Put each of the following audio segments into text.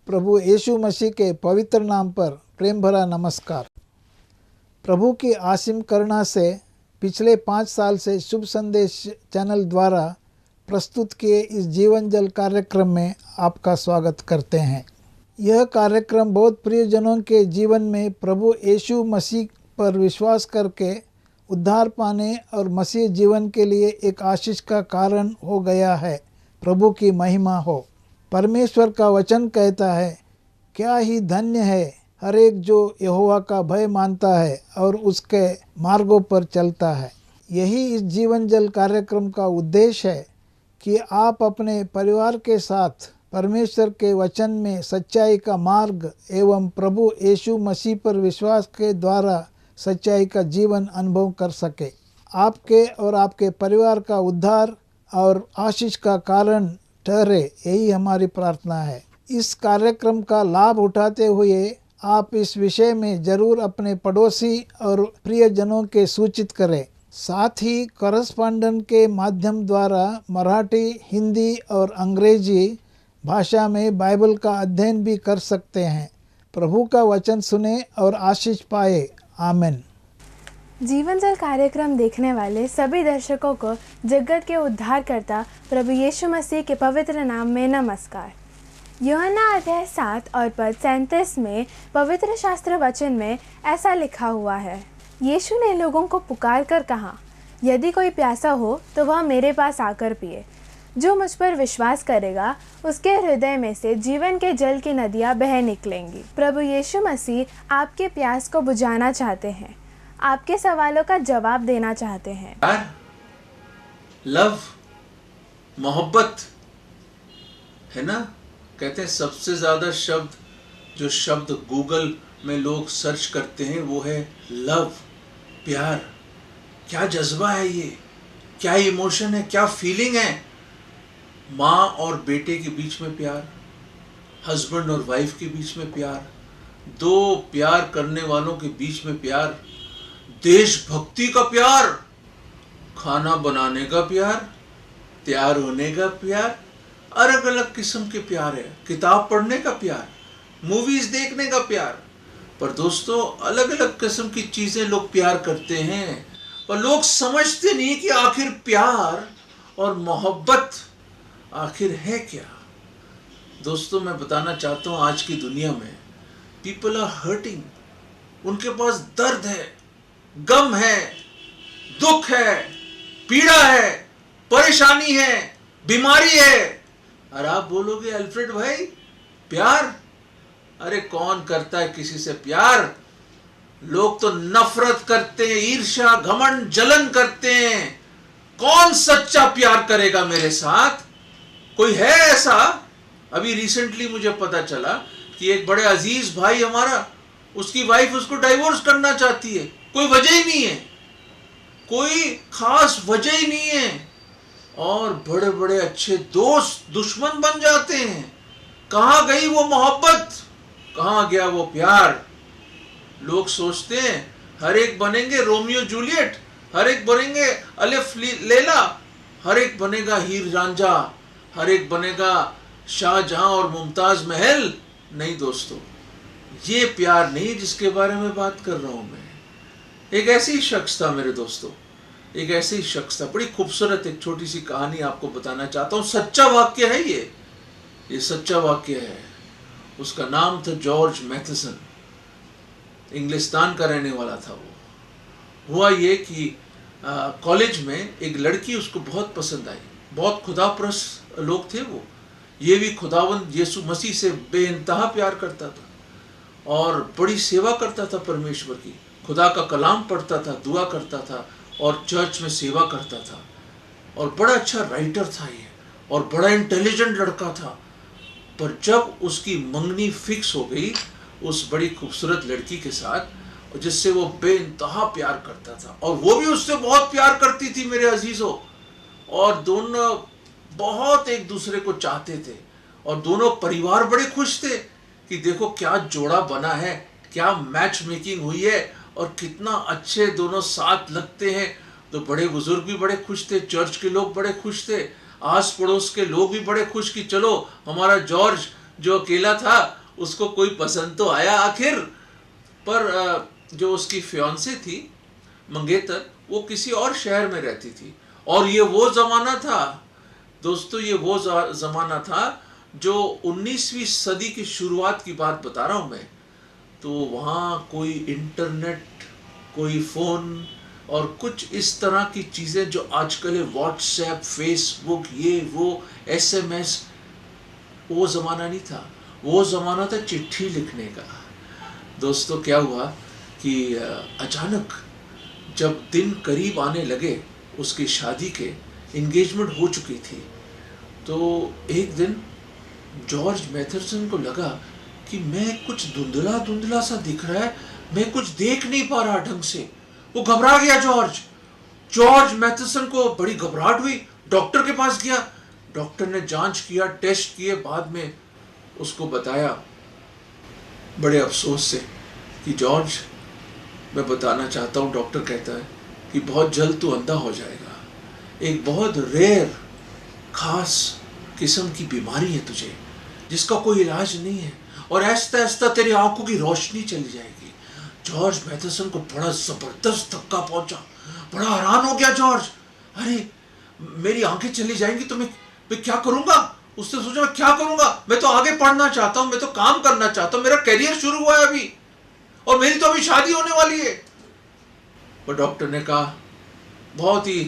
प्रभु यीशु मसीह के पवित्र नाम पर प्रेम भरा नमस्कार। प्रभु की असीम करुणा से पिछले 5 साल से शुभ संदेश चैनल द्वारा प्रस्तुत किए इस जीवन जल कार्यक्रम में आपका स्वागत करते हैं। यह कार्यक्रम बहुत प्रियजनों के जीवन में प्रभु यीशु मसीह पर विश्वास करके उद्धार पाने और मसीह जीवन के लिए एक आशीष का कारण हो गया है। प्रभु की महिमा हो। परमेश्वर का वचन कहता है, क्या ही धन्य है हर एक जो यहोवा का भय मानता है और उसके मार्गों पर चलता है। यही इस जीवन जल कार्यक्रम का उद्देश्य है कि आप अपने परिवार के साथ परमेश्वर के वचन में सच्चाई का मार्ग एवं प्रभु यीशु मसीह पर विश्वास के द्वारा सच्चाई का जीवन अनुभव कर सके। आपके और आपके परिवार का उद्धार और आशीष का कारण ठहरे, यही हमारी प्रार्थना है। इस कार्यक्रम का लाभ उठाते हुए आप इस विषय में जरूर अपने पड़ोसी और प्रियजनों के सूचित करें। साथ ही कॉरेस्पॉन्डेंट के माध्यम द्वारा मराठी, हिंदी और अंग्रेजी भाषा में बाइबल का अध्ययन भी कर सकते हैं। प्रभु का वचन सुने और आशीष पाए। आमीन। जीवन जल कार्यक्रम देखने वाले सभी दर्शकों को जगत के उद्धारकर्ता प्रभु यीशु मसीह के पवित्र नाम में नमस्कार। यूहन्ना अध्याय 7 और पद 37 में पवित्र शास्त्र वचन में ऐसा लिखा हुआ है, यीशु ने लोगों को पुकार कर कहा, यदि कोई प्यासा हो तो वह मेरे पास आकर पिए। जो मुझ पर विश्वास करेगा उसके हृदय में से जीवन के जल की नदियाँ बह निकलेंगी। प्रभु यीशु मसीह आपके प्यास को बुझाना चाहते हैं, आपके सवालों का जवाब देना चाहते हैं। प्यार, लव, मोहब्बत है ना। कहते हैं सबसे ज्यादा शब्द जो शब्द गूगल में लोग सर्च करते हैं वो है लव, प्यार। क्या जज्बा है ये, क्या इमोशन है, क्या फीलिंग है। माँ और बेटे के बीच में प्यार, हस्बैंड और वाइफ के बीच में प्यार, दो प्यार करने वालों के बीच में प्यार, देशभक्ति का प्यार, खाना बनाने का प्यार, तैयार होने का प्यार, अलग अलग किस्म के प्यार है। किताब पढ़ने का प्यार, मूवीज देखने का प्यार। पर दोस्तों, अलग अलग किस्म की चीजें लोग प्यार करते हैं, पर लोग समझते नहीं कि आखिर प्यार और मोहब्बत आखिर है क्या। दोस्तों, मैं बताना चाहता हूं, आज की दुनिया में पीपल आर हर्टिंग। उनके पास दर्द है, गम है, दुख है, पीड़ा है, परेशानी है, बीमारी है। और आप बोलोगे अल्फ्रेड भाई प्यार, अरे कौन करता है किसी से प्यार। लोग तो नफरत करते हैं, ईर्ष्या, घमंड, जलन करते हैं। कौन सच्चा प्यार करेगा मेरे साथ। कोई है ऐसा। अभी रिसेंटली मुझे पता चला कि एक बड़े अजीज भाई हमारा, उसकी वाइफ उसको डाइवोर्स करना चाहती है। कोई वजह ही नहीं है, कोई खास वजह ही नहीं है, और बड़े बड़े अच्छे दोस्त दुश्मन बन जाते हैं। कहां गई वो मोहब्बत, कहां गया वो प्यार। लोग सोचते हैं हर एक बनेंगे रोमियो जूलियट, हर एक बनेंगे अलिफ लैला, हर एक बनेगा हीर रांझा, हर एक बनेगा शाहजहां और मुमताज महल। नहीं दोस्तों, ये प्यार नहीं जिसके बारे में बात कर रहा हूं मैं। एक ऐसे ही शख्स था मेरे दोस्तों, एक ऐसे ही शख्स था। बड़ी खूबसूरत एक छोटी सी कहानी आपको बताना चाहता हूँ। सच्चा वाक्य है ये सच्चा वाक्य है। उसका नाम था जॉर्ज मैथसन। इंग्लिस्तान का रहने वाला था वो। हुआ ये कि कॉलेज में एक लड़की उसको बहुत पसंद आई। बहुत खुदाप्रस्त लोग थे वो। ये भी खुदावंद यीशु मसीह से बेइंतहा प्यार करता था और बड़ी सेवा करता था परमेश्वर की। खुदा का कलाम पढ़ता था, दुआ करता था और चर्च में सेवा करता था। और बड़ा अच्छा राइटर था ये, और बड़ा इंटेलिजेंट लड़का था। पर जब उसकी मंगनी फिक्स हो गई उस बड़ी खूबसूरत लड़की के साथ, जिससे वो बेइंतहा प्यार करता था, और वो भी उससे बहुत प्यार करती थी मेरे अजीजों, और दोनों बहुत एक दूसरे को चाहते थे, और दोनों परिवार बड़े खुश थे कि देखो क्या जोड़ा बना है, क्या मैच मेकिंग हुई है, और कितना अच्छे दोनों साथ लगते हैं। तो बड़े बुजुर्ग भी बड़े खुश थे, चर्च के लोग बड़े खुश थे, आस पड़ोस के लोग भी बड़े खुश कि चलो हमारा जॉर्ज जो अकेला था उसको कोई पसंद तो आया आखिर, पर जो उसकी फियांसे थी मंगेतर, वो किसी और शहर में रहती थी। और ये वो ज़माना था दोस्तों, ये वो ज़माना था जो 19वीं सदी की शुरुआत की बात बता रहा हूँ मैं। तो वहाँ कोई इंटरनेट, कोई फ़ोन और कुछ इस तरह की चीज़ें जो आजकल है, व्हाट्सएप, फेसबुक, ये वो, SMS, वो ज़माना नहीं था। वो ज़माना था चिट्ठी लिखने का। दोस्तों क्या हुआ कि अचानक जब दिन करीब आने लगे उसकी शादी के, इंगेजमेंट हो चुकी थी, तो एक दिन जॉर्ज मैथरसन को लगा कि मैं कुछ धुंधला धुंधला सा दिख रहा है, मैं कुछ देख नहीं पा रहा ढंग से। वो घबरा गया जॉर्ज मैथरसन को बड़ी घबराहट हुई, डॉक्टर के पास गया। डॉक्टर ने जांच किया, टेस्ट किए, बाद में उसको बताया बड़े अफसोस से कि जॉर्ज, मैं बताना चाहता हूँ, डॉक्टर कहता है कि बहुत जल्द तू अंधा हो जाएगा। एक बहुत रेयर, खास किस्म की बीमारी है तुझे, जिसका कोई इलाज नहीं है, और आहिस्ता आहिस्ता तेरी आंखों की रोशनी चली जाएगी। जॉर्ज मैथरसन को बड़ा जबरदस्त धक्का पहुंचा, बड़ा हैरान हो गया जॉर्ज। अरे मेरी आंखें चली जाएंगी तो मैं क्या करूंगा? उसने सोचा मैं क्या करूंगा, मैं तो आगे पढ़ना चाहता हूं, मैं तो काम करना चाहता हूं, मेरा करियर शुरू हुआ है अभी, और मेरी तो अभी शादी होने वाली है। पर डॉक्टर ने कहा, बहुत ही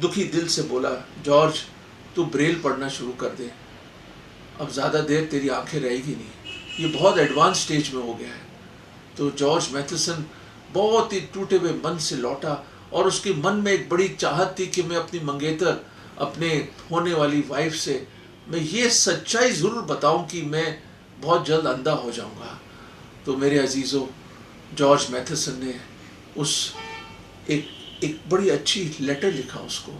दुखी दिल से बोला, जॉर्ज तू ब्रेल पढ़ना शुरू कर दे, अब ज़्यादा देर तेरी आंखें रहेगी नहीं, ये बहुत एडवांस स्टेज में हो गया है। तो जॉर्ज मैथरसन बहुत ही टूटे हुए मन से लौटा, और उसके मन में एक बड़ी चाहत थी कि मैं अपनी मंगेतर, अपने होने वाली वाइफ से मैं ये सच्चाई ज़रूर बताऊं कि मैं बहुत जल्द अंधा हो जाऊंगा। तो मेरे अजीज़ों, जॉर्ज मैथरसन ने एक बड़ी अच्छी लेटर लिखा, उसको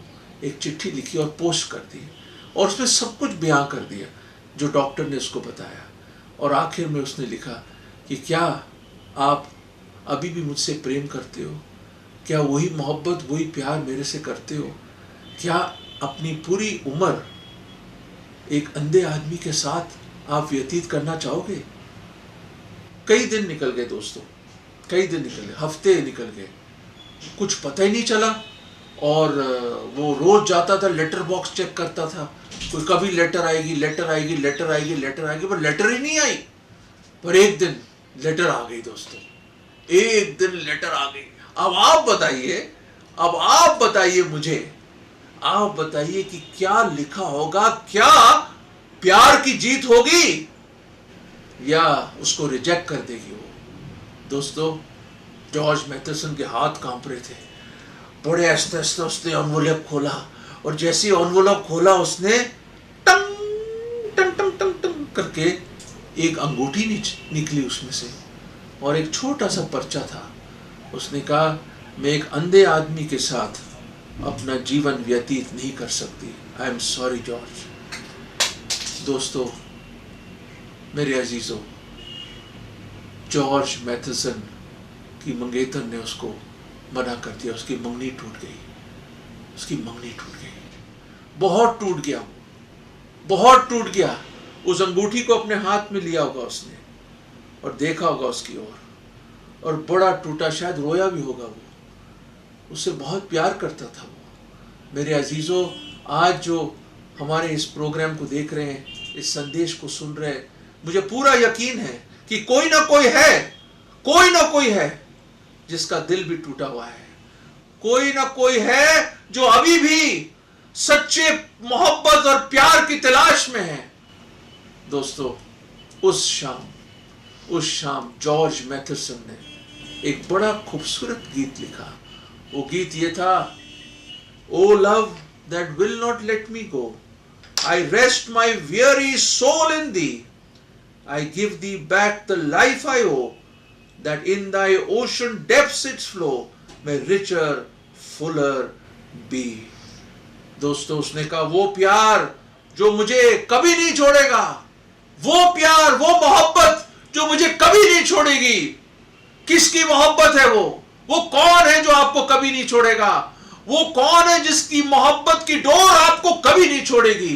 एक चिट्ठी लिखी और पोस्ट कर दी, और उसमें सब कुछ बयां कर दिया जो डॉक्टर ने उसको बताया। और आखिर में उसने लिखा कि क्या आप अभी भी मुझसे प्रेम करते हो? क्या वही मोहब्बत, वही प्यार मेरे से करते हो? क्या अपनी पूरी उम्र एक अंधे आदमी के साथ आप व्यतीत करना चाहोगे? कई दिन निकल गए दोस्तों, कई दिन निकल गए, हफ्ते निकल गए, कुछ पता ही नहीं चला। और वो रोज जाता था, लेटर बॉक्स चेक करता था, कोई कभी लेटर आएगी, लेटर आएगी, लेटर आएगी, लेटर आएगी, पर लेटर ही नहीं आई। पर एक दिन लेटर आ गई दोस्तों, एक दिन लेटर आ गई। अब आप बताइए मुझे, आप बताइए कि क्या लिखा होगा? क्या प्यार की जीत होगी या उसको रिजेक्ट कर देगी वो? दोस्तों, जॉर्ज मैथरसन के हाथ कांप रहे थे, बड़े आहिस्ते आहिस्ते उसने एनवलप खोला, और जैसे एनवलप खोला उसने टंग टंग टंग टंग टंग करके एक अंगूठी निकली उसमें से, और एक छोटा सा पर्चा था। उसने कहा, मैं एक अंधे आदमी के साथ अपना जीवन व्यतीत नहीं कर सकती, आई एम सॉरी जॉर्ज। दोस्तों, मेरे अजीजों, जॉर्ज मैथरसन की मंगेतर ने उसको मना कर दिया, उसकी मंगनी टूट गई, उसकी मंगनी टूट गई, बहुत टूट गया, बहुत टूट गया। उस अंगूठी को अपने हाथ में लिया होगा उसने, और देखा होगा उसकी ओर, और बड़ा टूटा, शायद रोया भी होगा वो, उससे बहुत प्यार करता था वो। मेरे अजीज़ों, आज जो हमारे इस प्रोग्राम को देख रहे हैं, इस संदेश को सुन रहे हैं, मुझे पूरा यकीन है कि कोई ना कोई है जिसका दिल भी टूटा हुआ है, कोई ना कोई है जो अभी भी सच्चे मोहब्बत और प्यार की तलाश में है। दोस्तों, उस शाम जॉर्ज मैथरसन ने एक बड़ा खूबसूरत गीत लिखा। वो गीत ये था, O love that will not let me go, I rest my weary soul in thee, I give thee back the life I owe, that in thy ocean depths its flow may richer, fuller be। दोस्तों, उसने कहा, वो प्यार जो मुझे कभी नहीं छोड़ेगा, वो प्यार, वो मोहब्बत जो मुझे कभी नहीं छोड़ेगी। किसकी मोहब्बत है वो कौन है जो आपको कभी नहीं छोड़ेगा? वो कौन है जिसकी मोहब्बत की डोर आपको कभी नहीं छोड़ेगी?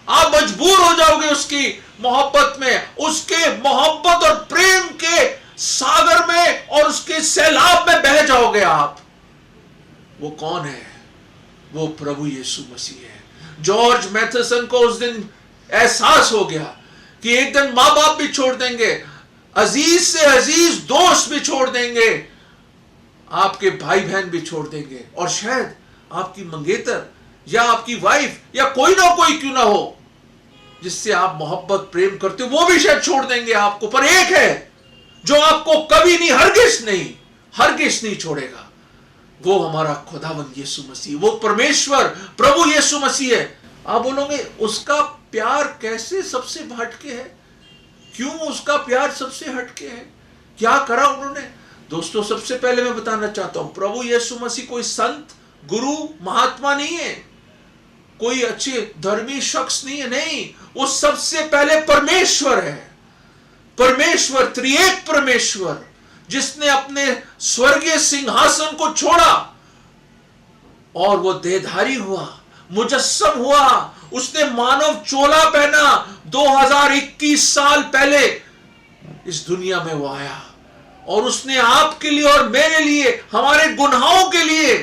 आप मजबूर हो जाओगे उसकी मोहब्बत में, उसके मोहब्बत और प्रेम के सागर में और उसके सैलाब में बह जाओगे आप। वो कौन है? वो प्रभु यीशु मसीह है। जॉर्ज मैथसन को उस दिन एहसास हो गया कि एक दिन मां बाप भी छोड़ देंगे, अजीज से अजीज दोस्त भी छोड़ देंगे, आपके भाई बहन भी छोड़ देंगे, और शायद आपकी मंगेतर या आपकी वाइफ या कोई ना कोई क्यों ना हो जिससे आप मोहब्बत प्रेम करते हो, वो भी शायद छोड़ देंगे आपको। पर एक है जो आपको कभी नहीं, हरगिज नहीं छोड़ेगा। वो हमारा खुदावंद यीशु मसीह, वो परमेश्वर प्रभु यीशु मसीह है। आप बोलोगे उसका प्यार कैसे सबसे हटके है? क्यों उसका प्यार सबसे हटके है? क्या करा उन्होंने? दोस्तों, सबसे पहले मैं बताना चाहता हूं, प्रभु यीशु मसीह कोई संत, गुरु, महात्मा नहीं है, कोई अच्छे धर्मी शख्स नहीं है। नहीं, वो सबसे पहले परमेश्वर है। परमेश्वर, त्रिएक परमेश्वर, जिसने अपने स्वर्गीय सिंहासन को छोड़ा और वो देहधारी हुआ, मुजस्सम हुआ, उसने मानव चोला पहना। 2021 साल पहले इस दुनिया में वो आया और उसने आपके लिए और मेरे लिए, हमारे गुनाहों के लिए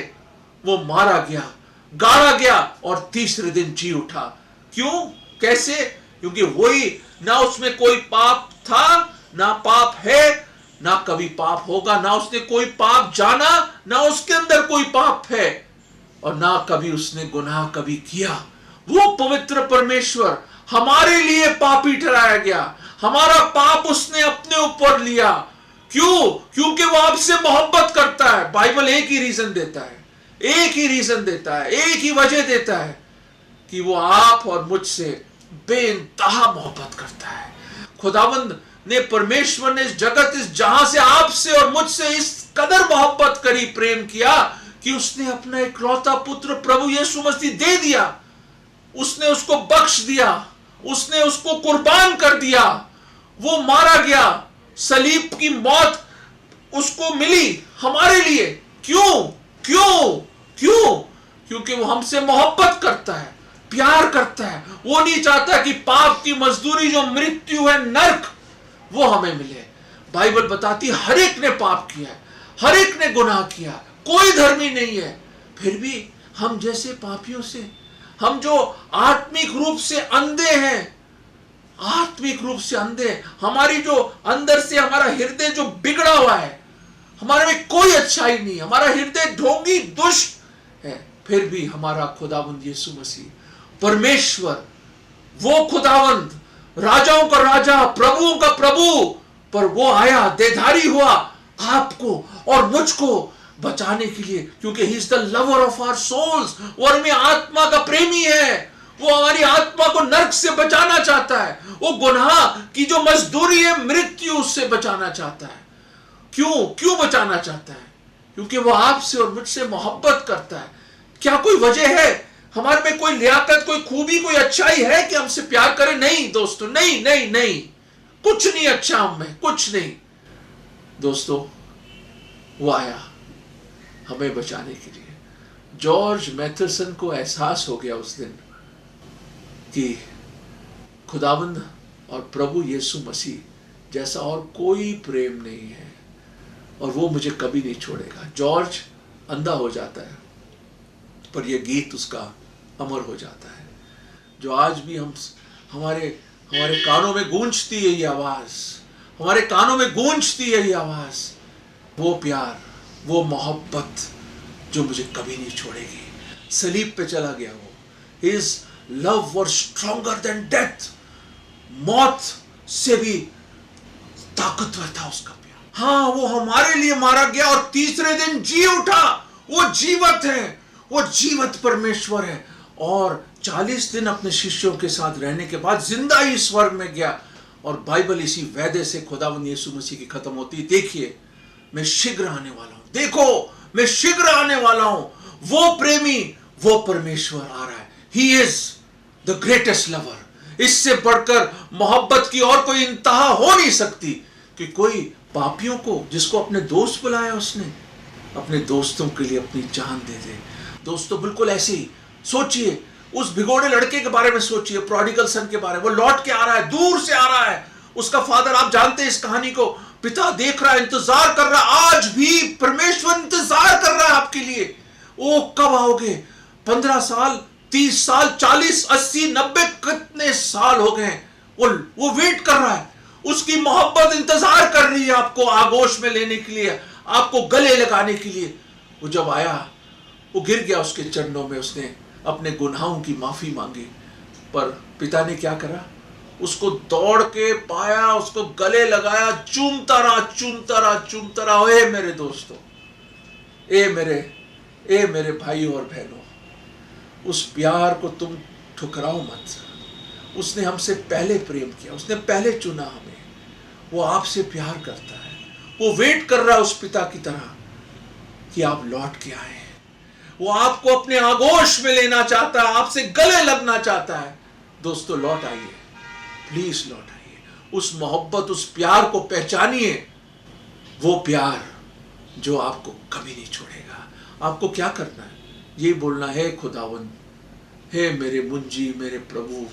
वो मारा गया, गाड़ा गया और तीसरे दिन जी उठा। क्यों? कैसे? क्योंकि वही, ना उसमें कोई पाप था, ना पाप है, ना कभी पाप होगा, ना उसने कोई पाप जाना, ना उसके अंदर कोई पाप है, और ना कभी उसने गुनाह कभी किया। वो पवित्र परमेश्वर हमारे लिए पापी ठहराया गया, हमारा पाप उसने अपने ऊपर लिया। क्यों? क्योंकि वो आपसे मोहब्बत करता है। बाइबल एक ही रीजन देता है, एक ही रीजन देता है, एक ही वजह देता है कि वो आप और मुझसे बेइंतहा मोहब्बत करता है। खुदावंद ने, परमेश्वर ने इस जगत, इस जहां से आपसे और मुझसे इस कदर मोहब्बत करी, प्रेम किया कि उसने अपना इकलौता पुत्र प्रभु यीशु मसीह दे दिया। उसने उसको बख्श दिया, उसने उसको कुर्बान कर दिया, वो मारा गया, सलीब की मौत उसको मिली हमारे लिए। क्यों? क्यों? क्यों? क्योंकि वो हमसे मोहब्बत करता है, प्यार करता है। वो नहीं चाहता कि पाप की मजदूरी जो मृत्यु है, नरक, वो हमें मिले। बाइबल बताती है हर एक ने पाप किया है, हर एक ने गुनाह किया, कोई धर्मी नहीं है। फिर भी हम जैसे पापियों से, हम जो आत्मिक रूप से अंधे हैं, आत्मिक रूप से अंधे, हमारी जो अंदर से हमारा हृदय जो बिगड़ा हुआ है, हमारे में कोई अच्छाई नहीं, हमारा हृदय ढोंगी दुष्ट है, फिर भी हमारा खुदावंद यीशु मसीह, परमेश्वर, वो खुदावंद, राजाओं का राजा, प्रभुओं का प्रभु, पर वो आया, देहधारी हुआ आपको और मुझको बचाने के लिए, क्योंकि he is the lover of our souls. वो हमें आत्मा का प्रेमी है, वो हमारी आत्मा को नरक से बचाना चाहता है, वो गुनाह की जो मजदूरी है, मृत्यु, उससे बचाना चाहता है। क्यों? क्यों बचाना चाहता है? क्योंकि वो आपसे और मुझसे मोहब्बत करता है। क्या कोई वजह है? हमारे में कोई लियाकत, कोई खूबी, कोई अच्छाई है कि हमसे प्यार करे? नहीं दोस्तों, नहीं नहीं नहीं, कुछ नहीं अच्छा हम में, कुछ नहीं। दोस्तों, वो आया हमें बचाने के लिए। जॉर्ज मैथसन को एहसास हो गया उस दिन कि खुदावंद और प्रभु यीशु मसीह जैसा और कोई प्रेम नहीं है और वो मुझे कभी नहीं छोड़ेगा। जॉर्ज अंधा हो जाता है, पर यह गीत उसका अमर हो जाता है, जो आज भी हमारे कानों में गूंजती है ये आवाज, हमारे कानों में गूंजती है ये आवाज। वो प्यार, वो मोहब्बत जो मुझे कभी नहीं छोड़ेगी। सलीब पे चला गया वो। His love was stronger than death. मौत से भी ताकतवर था उसका प्यार। हाँ, वो हमारे लिए मारा गया और तीसरे दिन जी उठा। वो जीवत है, वो जीवत परमेश्वर है। और 40 दिन अपने शिष्यों के साथ रहने के बाद जिंदा ही स्वर्ग में गया। और बाइबल इसी वादे से खुदावंद यीशु मसीह की खत्म होती है, देखिए मैं शीघ्र आने वाला हूं, देखो मैं शीघ्र आने वाला हूं। वो प्रेमी, वो परमेश्वर आ रहा है। ही इज द ग्रेटेस्ट लवर। इससे बढ़कर मोहब्बत की और कोई इंतहा हो नहीं सकती कि कोई पापियों को, जिसको अपने दोस्त बुलाया उसने, अपने दोस्तों के लिए अपनी जान दे दे। दोस्तों, बिल्कुल ऐसे ही सोचिए, उस भिगोड़े लड़के के बारे में सोचिए, प्रोडिगल सन के बारे में। वो लौट के आ रहा है, दूर से आ रहा है। उसका फादर, आप जानते हैं इस कहानी को, पिता देख रहा है, इंतजार कर रहा है। आज भी परमेश्वर इंतजार कर रहा है आपके लिए। ओ कब आओगे? 15 साल, 30 साल, 40, 80, 90, कितने साल हो गए। वो वेट कर रहा है। उसकी मोहब्बत इंतजार कर रही है आपको आगोश में लेने के लिए, आपको गले लगाने के लिए। वो जब आया, वो गिर गया उसके चरणों में, उसने अपने गुनाहों की माफी मांगी। पर पिता ने क्या करा? उसको दौड़ के पाया, उसको गले लगाया, चूमता रहा, चूमता रहा, चूमता रहा। ए मेरे दोस्तों, ए मेरे भाइयों और बहनों, उस प्यार को तुम ठुकराओ मत। उसने हमसे पहले प्रेम किया, उसने पहले चुना हमें। वो आपसे प्यार करता है। वो वेट कर रहा है उस पिता की तरह कि आप लौट के आए। वो आपको अपने आगोश में लेना चाहता है, आपसे गले लगना चाहता है। दोस्तों, लौट आइए, प्लीज लौट आइए। उस मोहब्बत, उस प्यार को पहचानिए। वो प्यार जो आपको कभी नहीं छोड़ेगा। आपको क्या करना है? ये बोलना है, खुदावन, हे मेरे मुंजी, मेरे प्रभु,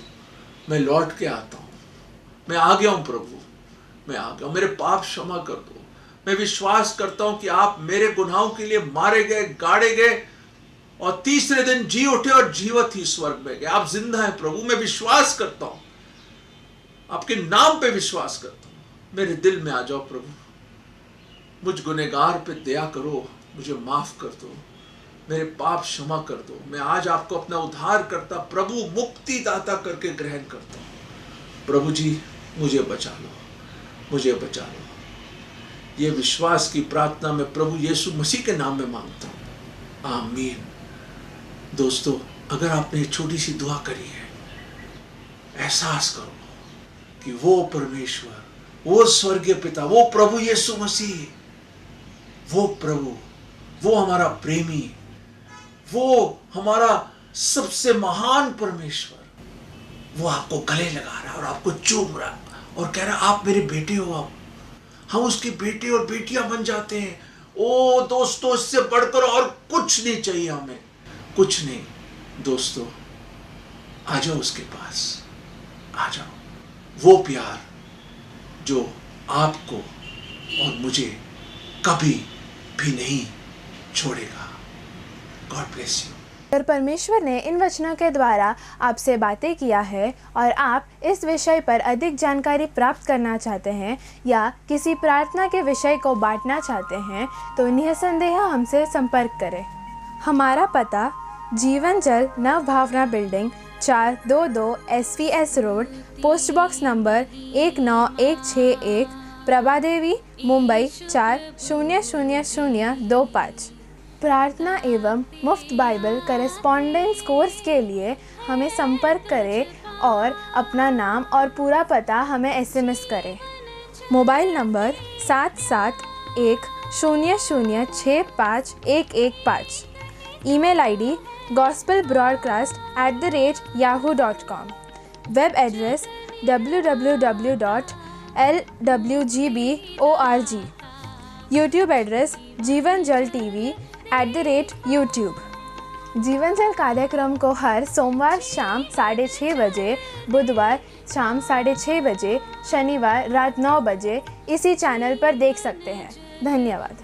मैं लौट के आता हूं। मैं आ गया हूं प्रभु, मैं आ गया हूं। मेरे पाप क्षमा कर दो। मैं विश्वास करता हूं कि आप मेरे गुनाहों के लिए मारे गए, गाड़े गए और तीसरे दिन जी उठे और जीवित ही स्वर्ग में गए। आप जिंदा हैं प्रभु। मैं विश्वास करता हूं, आपके नाम पे विश्वास करता हूं। मेरे दिल में आ जाओ प्रभु। मुझ गुनहगार पे दया करो, मुझे माफ कर दो, मेरे पाप क्षमा कर दो। मैं आज आपको अपना उद्धार करता प्रभु, मुक्तिदाता करके ग्रहण करता हूं। प्रभु जी, मुझे बचा लो, मुझे बचा लो। ये विश्वास की प्रार्थना मैं प्रभु यीशु मसीह के नाम में मांगता हूं, आमीन। दोस्तों, अगर आपने छोटी सी दुआ करी है, एहसास करो कि वो परमेश्वर, वो स्वर्गीय पिता, वो प्रभु यीशु मसीह, वो प्रभु, वो हमारा प्रेमी, वो हमारा सबसे महान परमेश्वर, वो आपको गले लगा रहा है और आपको चूम रहा है और कह रहा है, आप मेरे बेटे हो। आप, हम उसके बेटे और बेटियां बन जाते हैं। ओ दोस्तों, इससे बढ़कर और कुछ नहीं चाहिए हमें, कुछ नहीं। दोस्तों, आ जाओ उसके पास, आ जाओ। वो प्यार जो आपको और मुझे कभी भी नहीं छोड़ेगा। God bless you. अगर परमेश्वर ने इन वचनों के द्वारा आपसे बातें किया है और आप इस विषय पर अधिक जानकारी प्राप्त करना चाहते हैं या किसी प्रार्थना के विषय को बांटना चाहते हैं, तो निसंदेह हमसे संपर्क करें। हमारा पता Jeevan Jal Nav Bhavna building 422 SVS road, post box number 19161, Prabhadevi, Mumbai 400025। प्रार्थना एवं मुफ्त बाइबल करेस्पॉन्डेंस कोर्स के लिए हमें संपर्क करें और अपना नाम और पूरा पता हमें SMS करें। Mobile number 7710065115। Email ID gospelbroadcast@yahoo.com। Web address www.lwgb.org। YouTube address जीवन जल TV @YouTube। जीवन जल कार्यक्रम को हर सोमवार शाम 6:30 बजे, बुधवार शाम 6:30 बजे, शनिवार रात 9 बजे इसी चैनल पर देख सकते हैं। धन्यवाद।